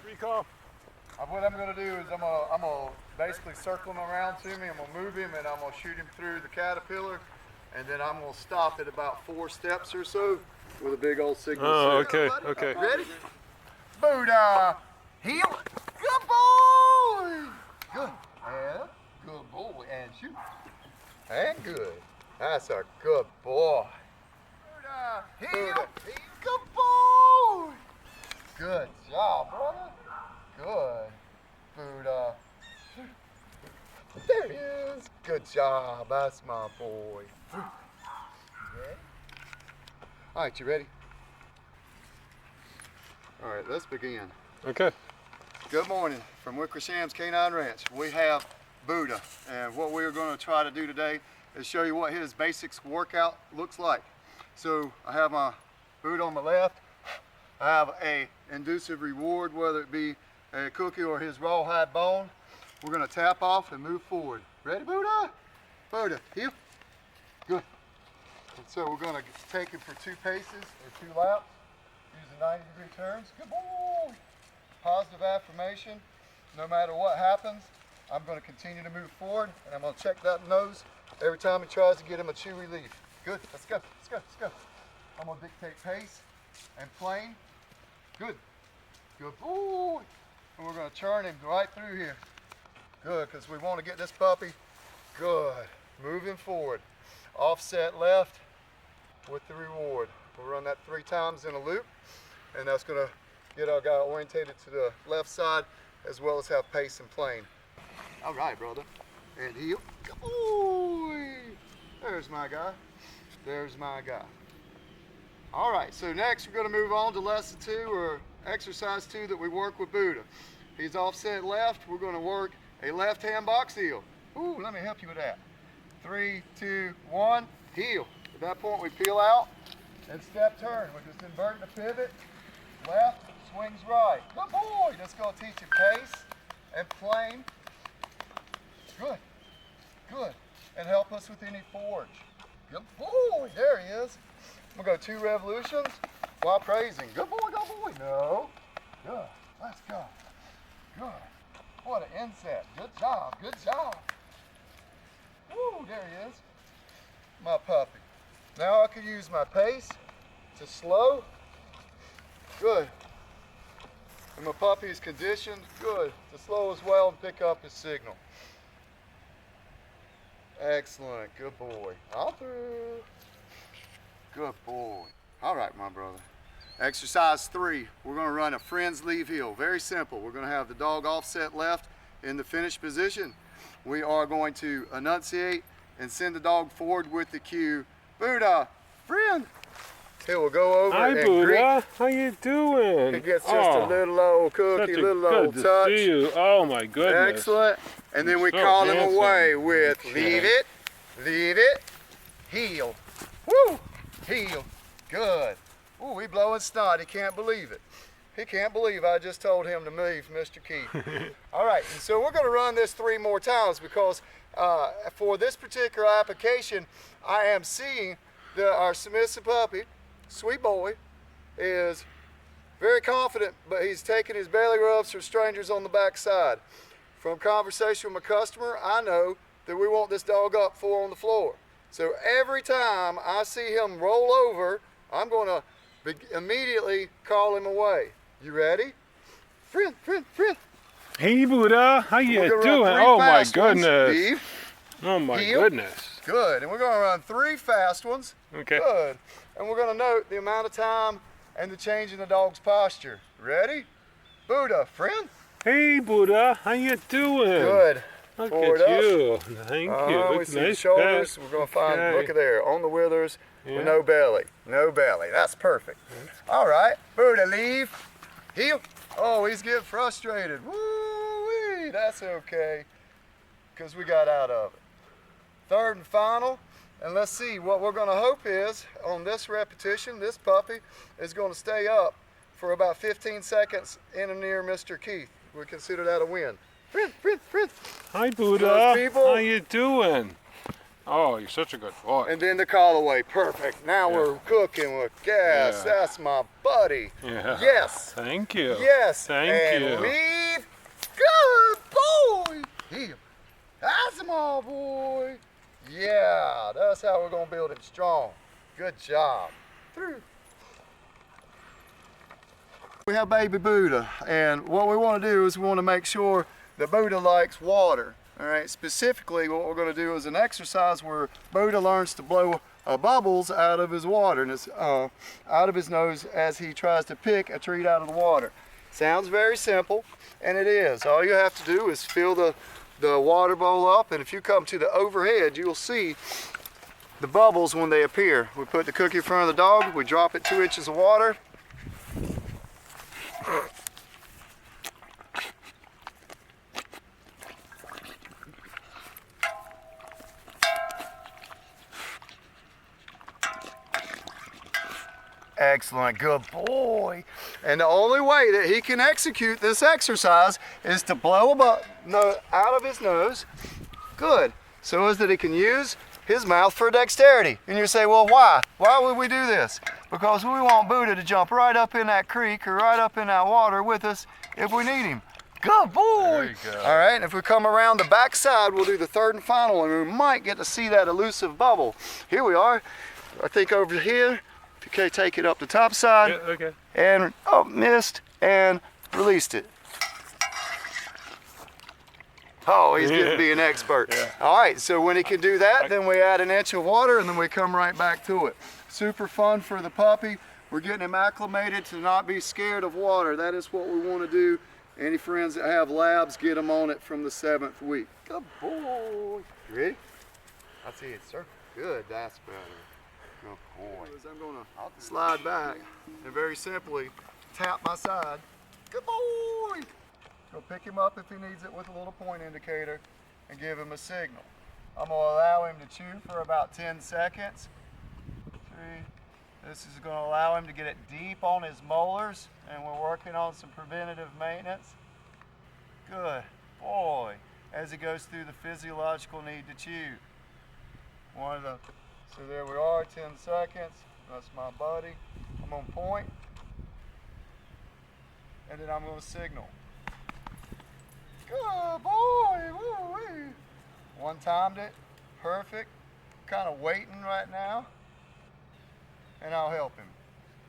Free call. What I'm going to do is I'm gonna basically circle him around to me. I'm going to move him and I'm going to shoot him through the caterpillar, and then I'm going to stop at about 4 steps or so with a big old signal. Oh, okay, okay. Ready? Buddha, heel. Good boy. Good. And good boy. And shoot. And good. That's a good boy. Buddha, heel. Good boy. Good job, brother. Good. Buddha. There he is. Good job. That's my boy. You ready? All right, you ready? All right, let's begin. Okay. Good morning from Wickersham's Canine Ranch. We have Buddha, and what we're going to try to do today is show you what his basics workout looks like. So I have my Buddha on my left. I have a inducive reward, whether it be a cookie or his rawhide bone. We're going to tap off and move forward. Ready, Buddha? Buddha, heel. Good. And so we're going to take him for 2 paces or 2 laps using 90-degree turns. Good boy. Positive affirmation. No matter what happens, I'm going to continue to move forward, and I'm going to check that nose every time he tries to get him a chew relief. Good. Let's go. Let's go. Let's go. I'm going to dictate pace and plane. Good. Good boy. And we're going to churn him right through here. Good, because we want to get this puppy. Good. Moving forward. Offset left with the reward. We'll run that 3 times in a loop, and that's going to get our guy orientated to the left side as well as have pace and plane. All right, brother. And heel. Good boy. There's my guy. There's my guy. All right, so next we're going to move on to lesson 2, or exercise 2 that we work with Buddha. He's offset left. We're going to work a left hand box heel. Ooh, let me help you with that. 3, 2, 1, heel. At that point we peel out and step turn. We're just inverting the pivot. Left, swings right. Good boy. That's going to teach you pace and plane. Good, good. And help us with any forge. Good boy. There he is. We'll go 2 revolutions while praising. Good boy, good boy. No. Good. Let's go. Good. What an inset. Good job. Good job. Woo, there he is. My puppy. Now I can use my pace to slow. Good. And my puppy is conditioned. Good. To slow as well and pick up his signal. Excellent. Good boy. All through. Good boy. All right, my brother. Exercise 3. We're going to run a friend's leave heel. Very simple. We're going to have the dog offset left in the finished position. We are going to enunciate and send the dog forward with the cue. Buddha, friend. He will go over Hi, and Buddha. greet. How you doing? He gets just a little old cookie, little old good touch. to see you. Oh my goodness. Excellent. And then we So call him handsome. away with Okay. leave it, heel. Woo, heel. Good. Ooh, he blowing snot. He can't believe it. He can't believe I just told him to move, Mr. Keith. All right, and so we're going to run this 3 more times because for this particular application, I am seeing that our submissive puppy, sweet boy, is very confident, but he's taking his belly rubs for strangers on the backside. From conversation with my customer, I know that we want this dog up 4 on the floor. So every time I see him roll over, I'm going to immediately call him away. You ready? Friend, friend, friend. Hey, Buddha. How you We're gonna doing? run 3 Oh my fast ones. goodness. Leave. Oh my heel. goodness. Good. And we're going to run 3 fast ones. Okay. Good. And we're going to note the amount of time and the change in the dog's posture. Ready? Buddha, friend. Hey, Buddha. How you doing? Good. Look Forward at up. you. Thank you. We Look, see the nice shoulders. pet. We're going to find, Okay. look at there, on the withers Yeah. with no belly. No belly. That's perfect. All right. Buddha, leave. Heel. Oh, he's getting frustrated. Woo-wee. That's okay, because we got out of it. 3rd and final. And let's see, what we're going to hope is, on this repetition, this puppy is going to stay up for about 15 seconds in and near Mr. Keith. We consider that a win. Friend, friend, friend. Hi, Buddha. Those people- How you doing? Oh, you're such a good boy. And then the call-away. Perfect. Now Yeah. we're cooking with gas. Yeah. That's my buddy. Yeah. Yes. Thank you. Yes. Thank and you. leave. Good boy. Here. That's my boy. Yeah, that's how we're going to build him strong. Good job. Through. We have baby Buddha, and what we want to do is we want to make sure that Buddha likes water. All right, specifically what we're going to do is an exercise where Buddha learns to blow bubbles out of his water, and it's out of his nose as he tries to pick a treat out of the water. Sounds very simple, and it is. All you have to do is fill the water bowl up, and if you come to the overhead, you'll see the bubbles when they appear. We put the cookie in front of the dog, we drop it 2 inches of water. Excellent, good boy. And the only way that he can execute this exercise is to blow out of his nose, good, so as that he can use his mouth for dexterity. And you say, well, why? Why would we do this? Because we want Buddha to jump right up in that creek or right up in that water with us if we need him. Good boy. There you go. All right, and if we come around the back side, we'll do the third and final, and we might get to see that elusive bubble. Here we are. I think over here. Okay, take it up the top side. Yeah, okay. And missed and released it. Oh, he's getting to be an expert. Yeah. All right, so when he can do that, then we add an inch of water and then we come right back to it. Super fun for the puppy. We're getting him acclimated to not be scared of water. That is what we want to do. Any friends that have labs, get them on it from the 7th week. Good boy. You ready? I see it, sir. Good, that's better. Good boy. I'm going to slide back and very simply tap my side. Good boy. Go pick him up if he needs it with a little point indicator and give him a signal. I'm going to allow him to chew for about 10 seconds. This is going to allow him to get it deep on his molars, and we're working on some preventative maintenance. Good boy. As he goes through the physiological need to chew. So there we are, 10 seconds. That's my buddy. I'm on point. And then I'm going to signal. Good boy. Woo-wee. One timed it. Perfect. Kind of waiting right now. And I'll help him.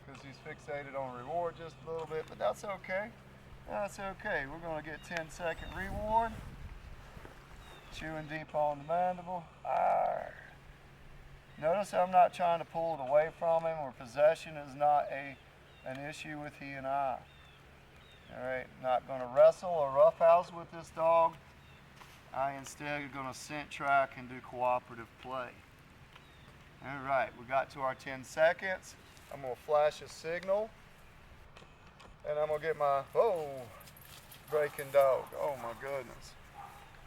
Because he's fixated on reward just a little bit. But that's okay. That's okay. We're going to get 10-second reward. Chewing deep on the mandible. Arr. Notice I'm not trying to pull it away from him, or possession is not an issue with he and I. All right, not going to wrestle or roughhouse with this dog. I instead are going to scent track and do cooperative play. All right, we got to our 10 seconds. I'm going to flash a signal, and I'm going to get my, breaking dog. Oh my goodness.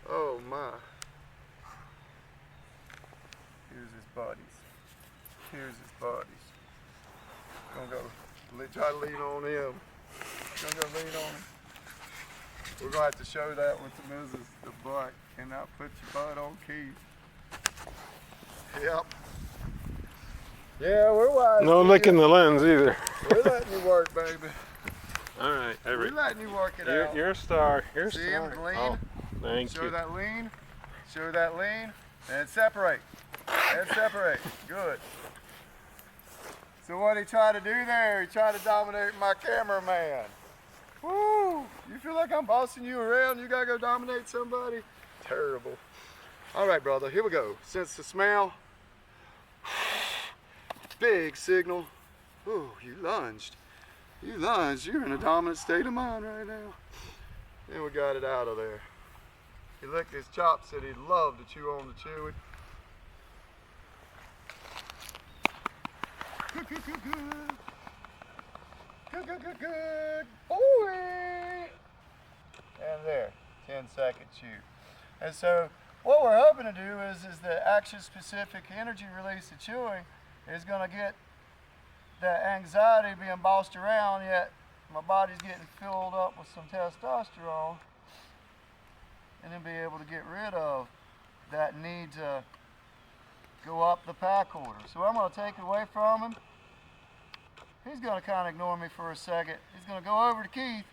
Oh my. Here's his buddies. Here's his buddies. Gonna go try to lean on him. Gonna go lean on him. We're gonna have to show that with the missus, the butt. Cannot put your butt on Keith. Yep. Yeah, we're wise. No licking the lens either. We're letting you work, baby. All right, We're letting you work it out. You're a star. You're a See star. him lean? Oh, thank Show you. that lean. Show that lean. And separate. And separate. Good. So what he tried to do there, he tried to dominate my cameraman. Woo! You feel like I'm bossing you around? You gotta go dominate somebody? Terrible. All right, brother, here we go. Sense the smell. Big signal. Ooh, you lunged. You lunged. You're in a dominant state of mind right now. And we got it out of there. He licked his chops, said he'd love to chew on the chewy. Good, good, good, good. Good, good, good, good. Boy. And there, 10-second chew. And so what we're hoping to do is the action-specific energy release of chewing is going to get that anxiety being bossed around, yet my body's getting filled up with some testosterone, and then be able to get rid of that need to go up the pack order. So I'm going to take it away from him. He's going to kind of ignore me for a second. He's going to go over to Keith,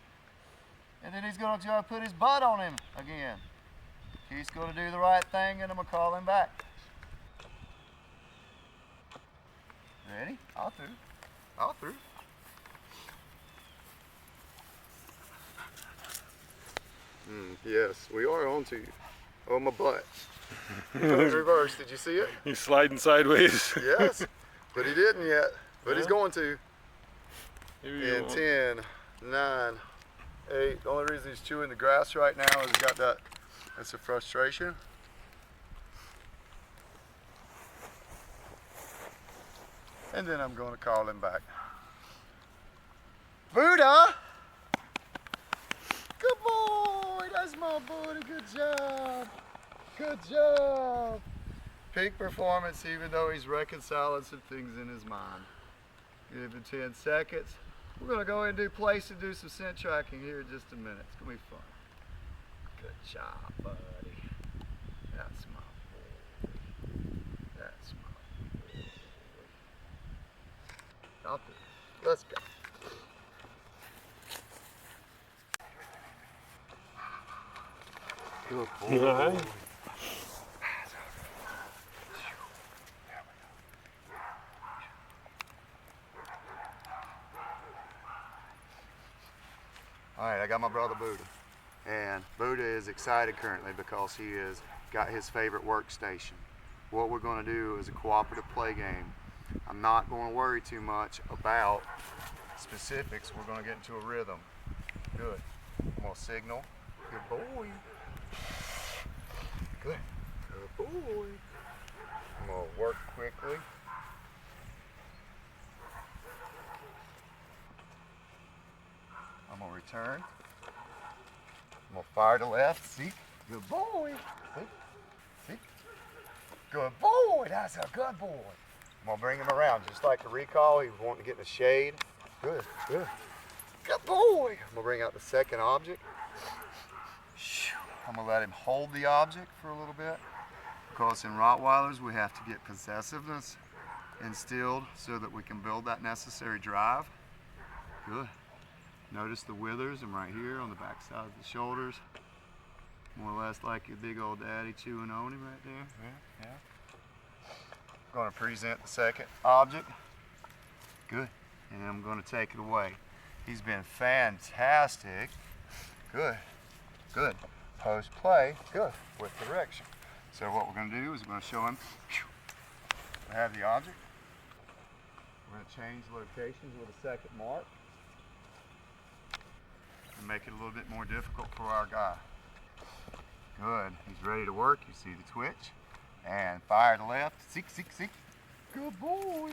and then he's going to try to put his butt on him again. Keith's going to do the right thing, and I'm going to call him back. Ready? All through. All through. Yes, we are on to you. Oh, my butt. Put it reverse. Did you see it? He's sliding sideways. Yes, but he didn't yet. But he's going to. Maybe In 10, 9, 8. The only reason he's chewing the grass right now is he's got that. That's a frustration. And then I'm going to call him back. Buddha! Good boy! That's my buddy. Good job. Good job. Peak performance, even though he's reconciling some things in his mind. Give him 10 seconds. We're going to go ahead and do place and do some scent tracking here in just a minute. It's going to be fun. Good job, buddy. That's my boy. That's my boy. I'll do it. Let's go. Good boy. All right. All right, I got my brother Buddha. And Buddha is excited currently because he has got his favorite workstation. What we're going to do is a cooperative play game. I'm not going to worry too much about specifics. We're going to get into a rhythm. Good. I'm going to signal. Good boy. Good. Good boy. I'm going to work quickly. I'm going to return. I'm going to fire to left. See? Good boy. See? See? Good boy. That's a good boy. I'm going to bring him around just like the recall. He was wanting to get in the shade. Good. Good. Good boy. I'm going to bring out the second object. I'm going to let him hold the object for a little bit. Because in Rottweilers, we have to get possessiveness instilled so that we can build that necessary drive. Good. Notice the withers. I'm right here on the back side of the shoulders. More or less like your big old daddy chewing on him right there. Yeah, yeah. I'm going to present the second object. Good. And I'm going to take it away. He's been fantastic. Good. Good. Post play. Good. With direction. So what we're going to do is we're going to show him. I have the object. We're going to change locations with a second mark. And make it a little bit more difficult for our guy. Good. He's ready to work. You see the twitch. And fire to left. Seek, seek, seek. Good boy.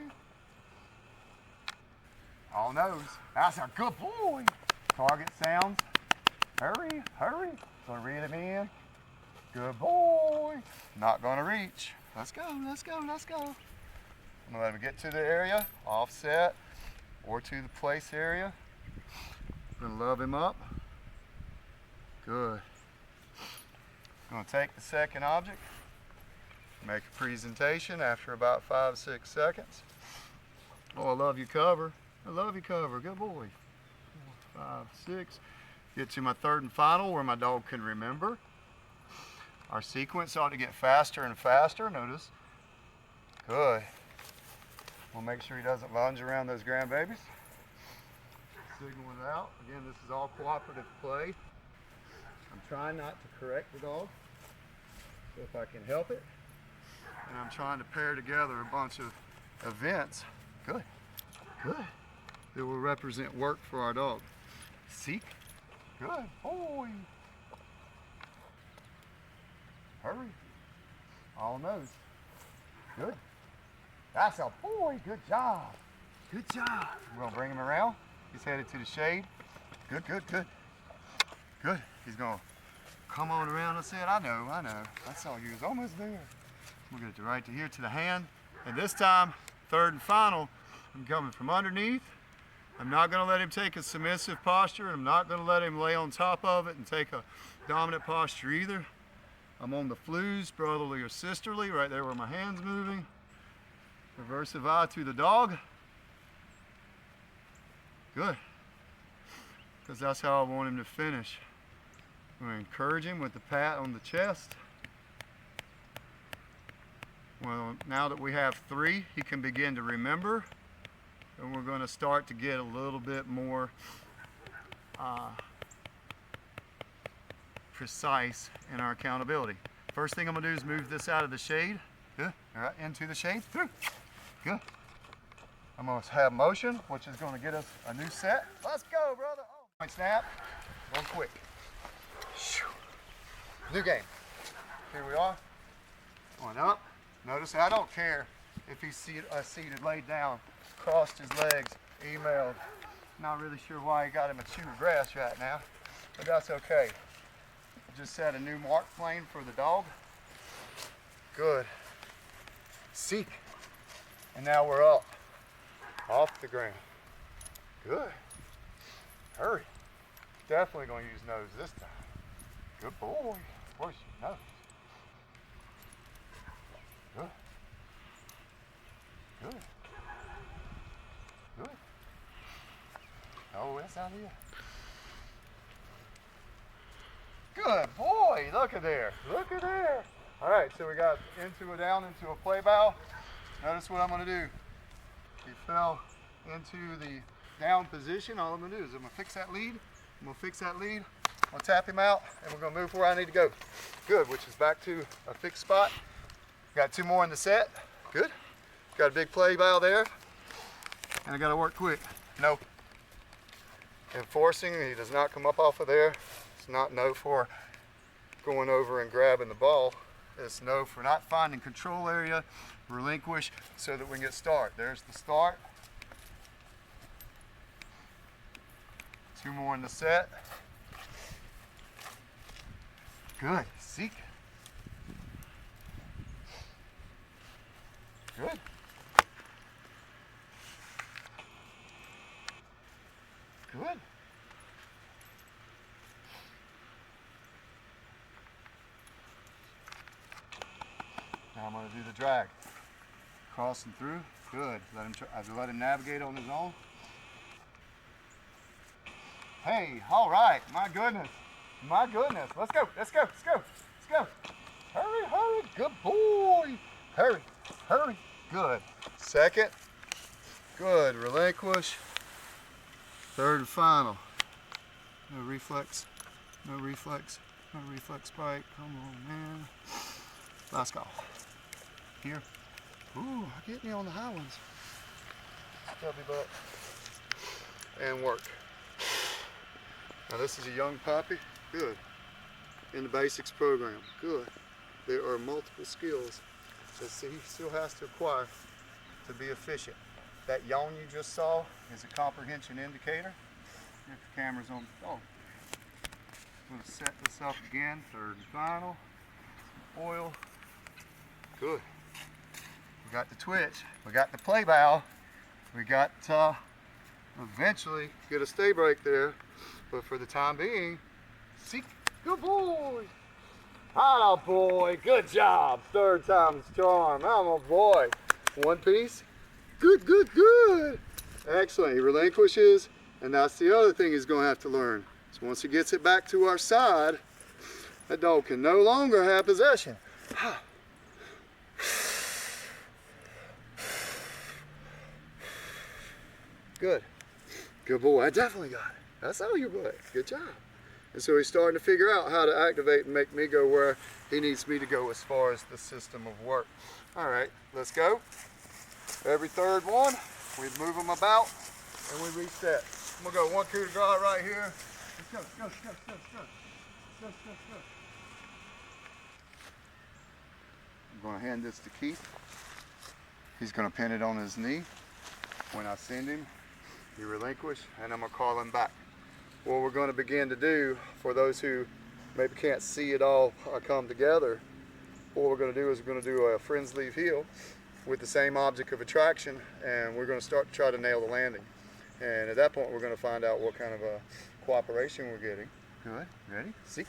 All nose. That's a good boy. Target sounds. Hurry, hurry. Gonna reel him in. Good boy. Not gonna reach. Let's go, let's go, let's go. I'm gonna let him get to the area, offset, or to the place area. Gonna love him up. Good. Gonna take the second object, make a presentation after about 5-6 seconds. Oh, I love your cover. I love your cover. Good boy. 5, 6. Get to my third and final where my dog can remember. Our sequence ought to get faster and faster. Notice. Good. We'll make sure he doesn't lunge around those grandbabies. Signal it out. Again, this is all cooperative play. I'm trying not to correct the dog, if I can help it. And I'm trying to pair together a bunch of events. Good. Good. That will represent work for our dog. Seek. Good boy. Hurry. All nose. Good. That's a boy. Good job. Good job. We're going to bring him around. He's headed to the shade. Good, good, good. Good. He's going to come on around. I said, I know. I saw you was almost there. We'll get it right to here to the hand. And this time, third and final, I'm coming from underneath. I'm not going to let him take a submissive posture. I'm not going to let him lay on top of it and take a dominant posture either. I'm on the flues, brotherly or sisterly, right there where my hand's moving. Reversive eye to the dog. Good. Because that's how I want him to finish. I'm going to encourage him with the pat on the chest. Well, now that we have 3, he can begin to remember. And we're going to start to get a little bit more precise in our accountability. First thing I'm going to do is move this out of the shade. Good. All right, into the shade. Through. Good. I'm going to have motion, which is going to get us a new set. Let's go, brother. Oh. Point snap. Going quick. New game. Here we are. Going up. Notice I don't care if he's seated, laid down, crossed his legs, emailed. Not really sure why he got him a chew of grass right now, but that's okay. Just set a new mark plane for the dog. Good. Seek. And now we're up. Off the ground. Good. Hurry. Definitely going to use nose this time. Good boy. Where's your nose? Good. Good. Good. Oh, that's out here. Good boy. Look at there. Look at there. All right, so we got down into a play bow. Notice what I'm going to do. He fell into the down position. All I'm going to do is I'm going to fix that lead. I'm going to fix that lead. I'm going to tap him out, and we're going to move where I need to go. Good, which is back to a fixed spot. Got 2 more in the set. Good. Got a big play bow there. And I got to work quick. No. Enforcing, he does not come up off of there. It's not no for going over and grabbing the ball. It's no for not finding control area, relinquish, so that we can get start. There's the start. 2 more in the set. Good. Seek. Good. Good. Now I'm going to do the drag. Crossing through. Good. Let him navigate on his own. Hey, all right. My goodness. My goodness. Let's go. Let's go. Let's go. Let's go. Hurry, hurry. Good boy. Hurry. Hurry. Good. Second. Good. Relinquish. Third and final. No reflex. No reflex. No reflex spike. Come on, man. Last call. Here. Ooh, get me on the high ones. Stubby butt. And work. Now this is a young puppy. Good. In the basics program. Good. There are multiple skills that he still has to acquire to be efficient. That yawn you just saw is a comprehension indicator. If the camera's on the dog. I'm going to set this up again. Third and final. Oil. Good. We got the twitch. We got the play bow. We got eventually get a stay break there. But for the time being, seek. Good boy. Ah, boy. Good job. Third time's charm. I'm a boy. One piece. Good, good, good. Excellent. He relinquishes, and that's the other thing he's going to have to learn. So once he gets it back to our side, that dog can no longer have possession. Good. Good boy. I definitely got it. That's all your boy. Good job. And so he's starting to figure out how to activate and make me go where he needs me to go as far as the system of work. All right, let's go. Every third one, we move them about and we reset. I'm gonna go 1 coup de grace right here. Let's go, let's go, let's go, let's go, let's go. Let's go, let's go. I'm gonna hand this to Keith. He's gonna pin it on his knee. When I send him, you relinquish, and I'm gonna call him back. What we're gonna begin to do, for those who maybe can't see it all come together, what we're gonna do is we're gonna do a friends leave heel with the same object of attraction, and we're gonna start to try to nail the landing. And at that point, we're gonna find out what kind of a cooperation we're getting. Good, ready, seek.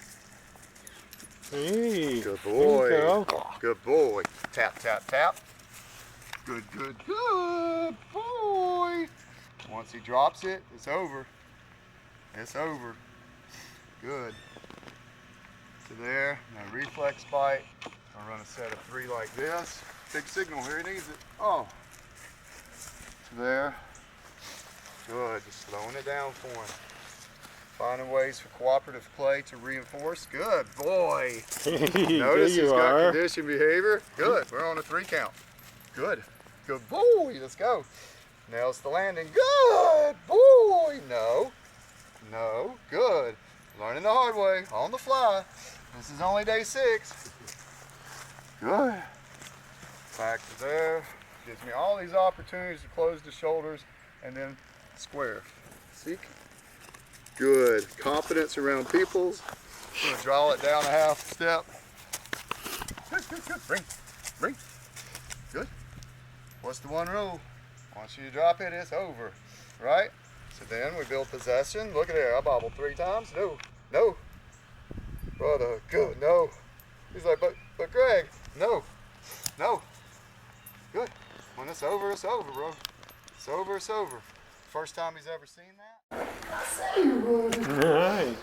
Hey, Good there boy. you go. Good boy. Tap, tap, tap. Good, good, good boy. Once he drops it, it's over. It's over. Good. So there, now reflex bite. I'll run a set of 3 like this. Big signal here, he needs it. Oh. So there. Good, just slowing it down for him. Finding ways for cooperative play to reinforce. Good boy. Hey, Notice there he's you got are. conditioned behavior. Good, we're on a 3 count. Good, good boy, let's go. Nails the landing. Good boy. No, no, good. Learning the hard way, on the fly. This is only day 6. Good. Back to there. Gives me all these opportunities to close the shoulders and then square. Seek. Good. Confidence around peoples. I'm gonna draw it down a half step. Good, good, good. Bring. Good. What's the one rule? Once you drop it, it's over, right? So then we build possession. Look at there, I bobbled 3 times. No. Brother, good, no. He's like, but Greg, no. Good. When it's over, bro. It's over. First time he's ever seen that. I say you would. All right.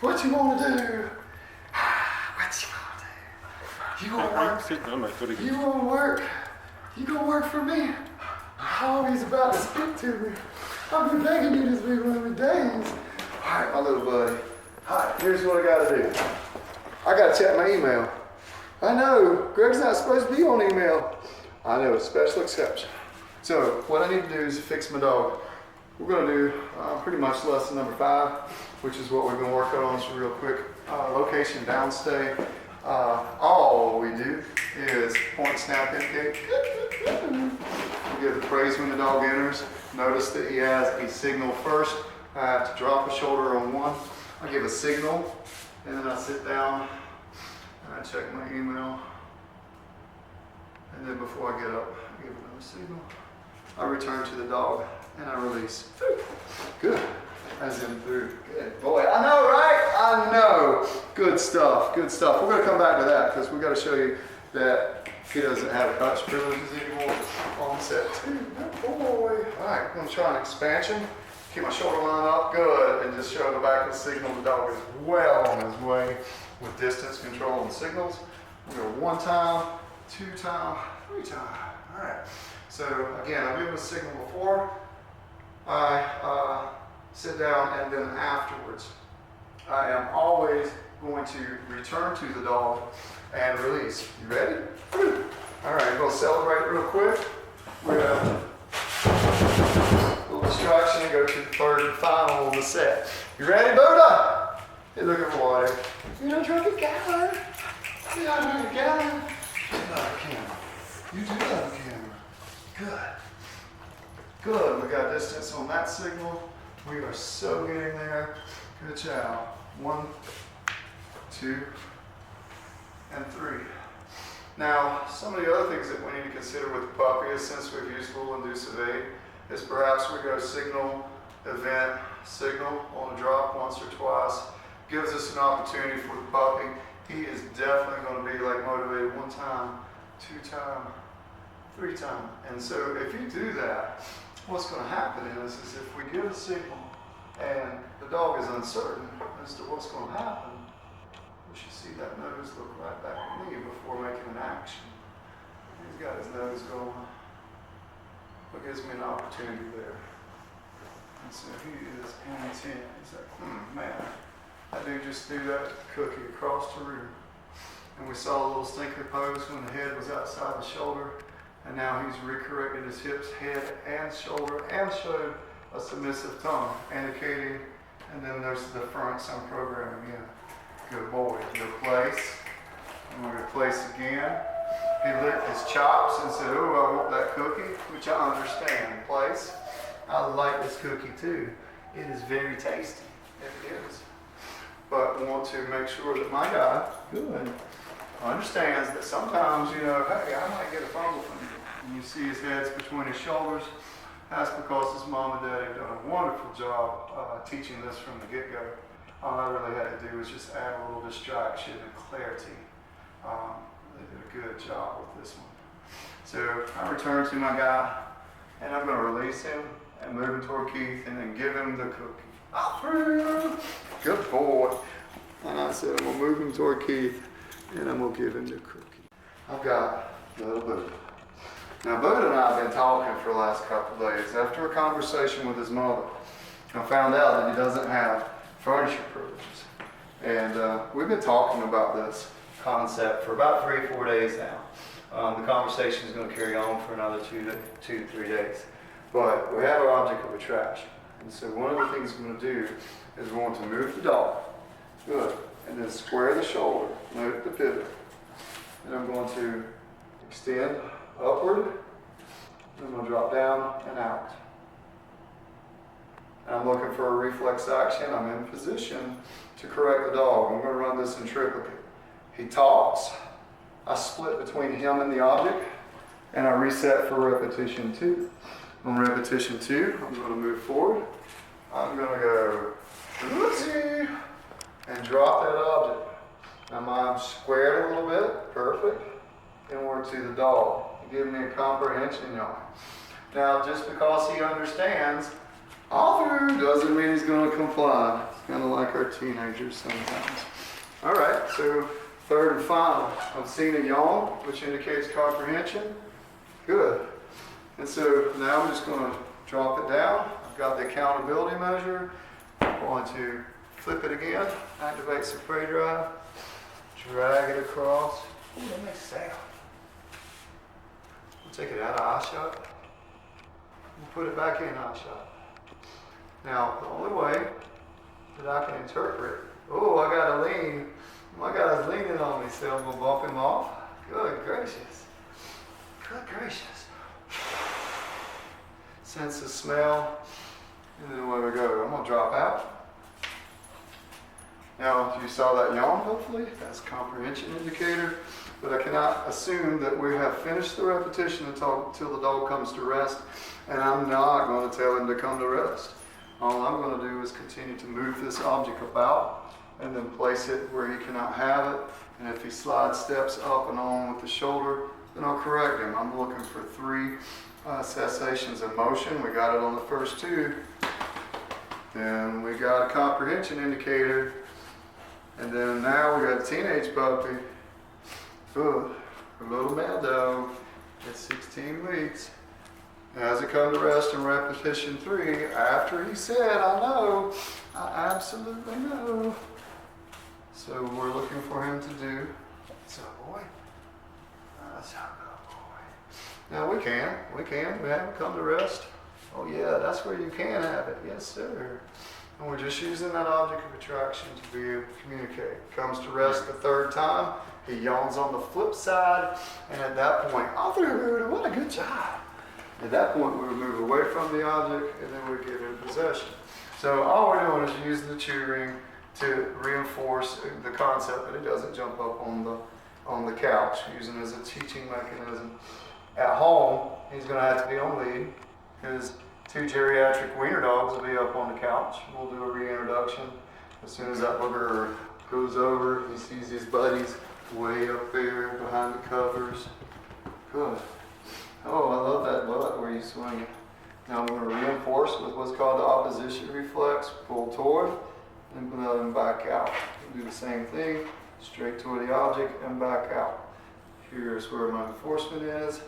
What you want to do? You gonna I'm work? sitting on my foot again. You gonna work? You gonna work for me? Oh, he's about to speak to me. I've been begging you this week one of the days. All right, my little buddy. All right, here's what I gotta do. I gotta check my email. I know, Greg's not supposed to be on email. I know, a special exception. So, what I need to do is fix my dog. We're gonna do pretty much lesson number 5, which is what we've been working on. So real quick, location downstay. All we do is point, snap, indicate. We give the praise when the dog enters. Notice that he has a signal first. I have to drop a shoulder on one. I give a signal, and then I sit down and I check my email. And then before I get up, I give another signal. I return to the dog and I release. Good. As in through. Good boy. I know, right? I know. Good stuff. Good stuff. We're going to come back to that because we've got to show you that he doesn't have touch privileges anymore on set 2. Good boy. All right. I'm going to try an expansion. Keep my shoulder line up. Good. And just show the back of the signal. The dog is well on his way with distance control and signals. We'll go 1 time, 2 time, 3 time. All right. So again, I've given a signal before. I sit down, and then afterwards, I am always going to return to the dog and release. You ready? All right, we'll celebrate real quick. We're gonna a little distraction and go to the 3rd and final of the set. You ready, Buddha? Hey, look at water. You don't drink a gallon. You don't drink a gallon. You love a camera. You do love a camera. Good. Good. We got distance on that signal. We are so getting there. Good job. 1, 2, and 3. Now, some of the other things that we need to consider with the puppy is, since we've used full inducive aid, is perhaps we go signal, event, signal on a drop once or twice. Gives us an opportunity for the puppy. He is definitely going to be like motivated 1 time, 2 time, 3 time. And so if you do that, what's going to happen is if we give a signal and the dog is uncertain as to what's going to happen, we should see that nose look right back at me before making an action. He's got his nose going. What gives me an opportunity there? And so he is intent. He's like, man, I do just do that cookie across the room. And we saw a little stinker pose when the head was outside the shoulder. And now he's recorrected his hips, head, and shoulder, and showed a submissive tongue, indicating, and then there's the deference I'm programming in. Good boy. Go place. And we're going to place again. He licked his chops and said, oh, I want that cookie, which I understand. Place. I like this cookie too. It is very tasty. It is. But want to make sure that my guy, good, understands that sometimes, hey, I might get a fumble from you. And you see his head's between his shoulders. That's because his mom and dad have done a wonderful job teaching this from the get-go. all I really had to do was just add a little distraction and clarity. They did a good job with this one. So I return to my guy, and I'm going to release him and move him toward Keith, and then give him the cookie. Off through. Good boy. And I said I'm going to move him toward Keith, and I'm going to give him the cookie. I've got little Buddha. Now Buddha and I have been talking for the last couple of days. After a conversation with his mother, I found out that he doesn't have furniture privileges. And we've been talking about this concept for about 3 or 4 days now. The conversation is going to carry on for another 2 to 3 days. But we have our object of attraction. And so one of the things we're going to do is we're going to move the dog. Good. And then square the shoulder. Note the pivot. And I'm going to extend upward. And I'm going to drop down and out. And I'm looking for a reflex action. I'm in position to correct the dog. I'm going to run this in triplicate. He talks. I split between him and the object. And I reset for repetition 2. On repetition 2, I'm going to move forward. I'm going to go whoopsie, and drop that object. Now my arm's squared a little bit, perfect. Inward to the dog. Give me a comprehension, y'all. Now just because he understands, all through doesn't mean he's going to comply. It's kind of like our teenagers sometimes. All right, so third and final. I've seen a yawn, which indicates comprehension. Good. And so now I'm just going to drop it down. I've got the accountability measure. I'm going to flip it again, activate some prey drive, drag it across. Ooh, that makes sound. We'll take it out of eye shot. We'll put it back in eye shot. Now, the only way that I can interpret, oh, I got to lean. My guy's leaning on me, so I'm going to bump him off. Good gracious. Good gracious. Sense the smell, and then away we go. I'm going to drop out. Now, if you saw that yawn, hopefully, that's a comprehension indicator, but I cannot assume that we have finished the repetition until the dog comes to rest, and I'm not going to tell him to come to rest. All I'm going to do is continue to move this object about, and then place it where he cannot have it, and if he slides steps up and on with the shoulder, then I'll correct him. I'm looking for 3 cessations of motion. We got it on the first 2. Then we got a comprehension indicator. And then now we got a teenage puppy. Good. A little male dog at 16 weeks. As it come to rest in repetition 3, after he said, I know, I absolutely know. So we're looking for him to do, what's up, boy? That's how good, boy. Now we can. We have him come to rest. Oh yeah, that's where you can have it. Yes, sir. And we're just using that object of attraction to be able to communicate. Comes to rest the 3rd time. He yawns on the flip side. And at that point, what a good job. At that point, we would move away from the object and then we give him possession. So all we're doing is use the chew ring to reinforce the concept that he doesn't jump up on the couch, using it as a teaching mechanism. At home, he's going to have to be on lead. His 2 geriatric wiener dogs will be up on the couch. We'll do a reintroduction. As soon as that booger goes over, he sees his buddies way up there behind the covers. Good. Oh, I love that butt where you swing it. Now I'm going to reinforce with what's called the opposition reflex. Pull toward and then back out. We'll do the same thing. Straight toward the object and back out. Here's where my enforcement is.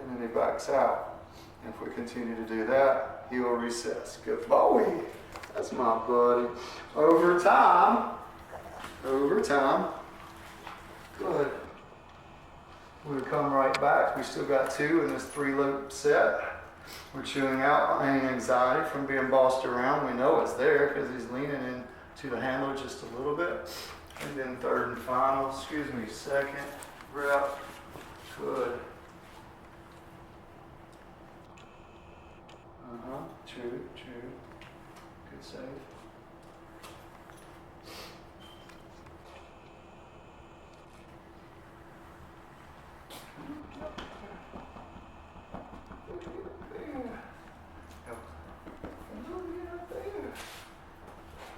And then he backs out. And if we continue to do that, he will recess. Good boy. That's my buddy. Over time, good. We'll come right back. We still got 2 in this 3-loop set. We're chewing out any anxiety from being bossed around. We know it's there because he's leaning into the handle just a little bit. And then 3rd and final, 2nd rep. Good. True. Good save.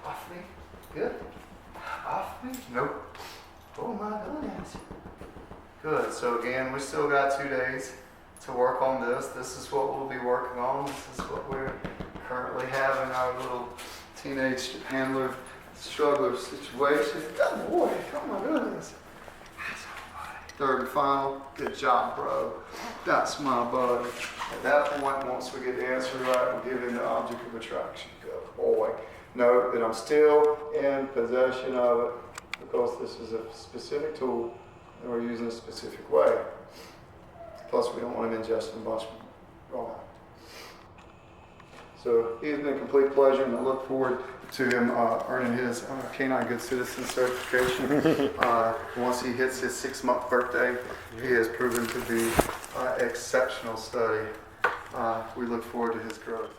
Off me. Good. Off me? Nope. Oh my goodness. Good. So again, we still got 2 days to work on this. This is what we'll be working on. This is what we're currently having our little teenage handler struggler situation. Oh boy, oh my goodness. Third and final. Good job, bro. That's my buddy. At that point, once we get the answer right, we'll give him the object of attraction. Good boy. Note that I'm still in possession of it because this is a specific tool and we're using a specific way. Plus, we don't want him ingesting a bunch of raw. So he has been a complete pleasure, and I look forward to him earning his Canine Good Citizen certification. Once he hits his 6-month birthday, he has proven to be exceptional study. We look forward to his growth.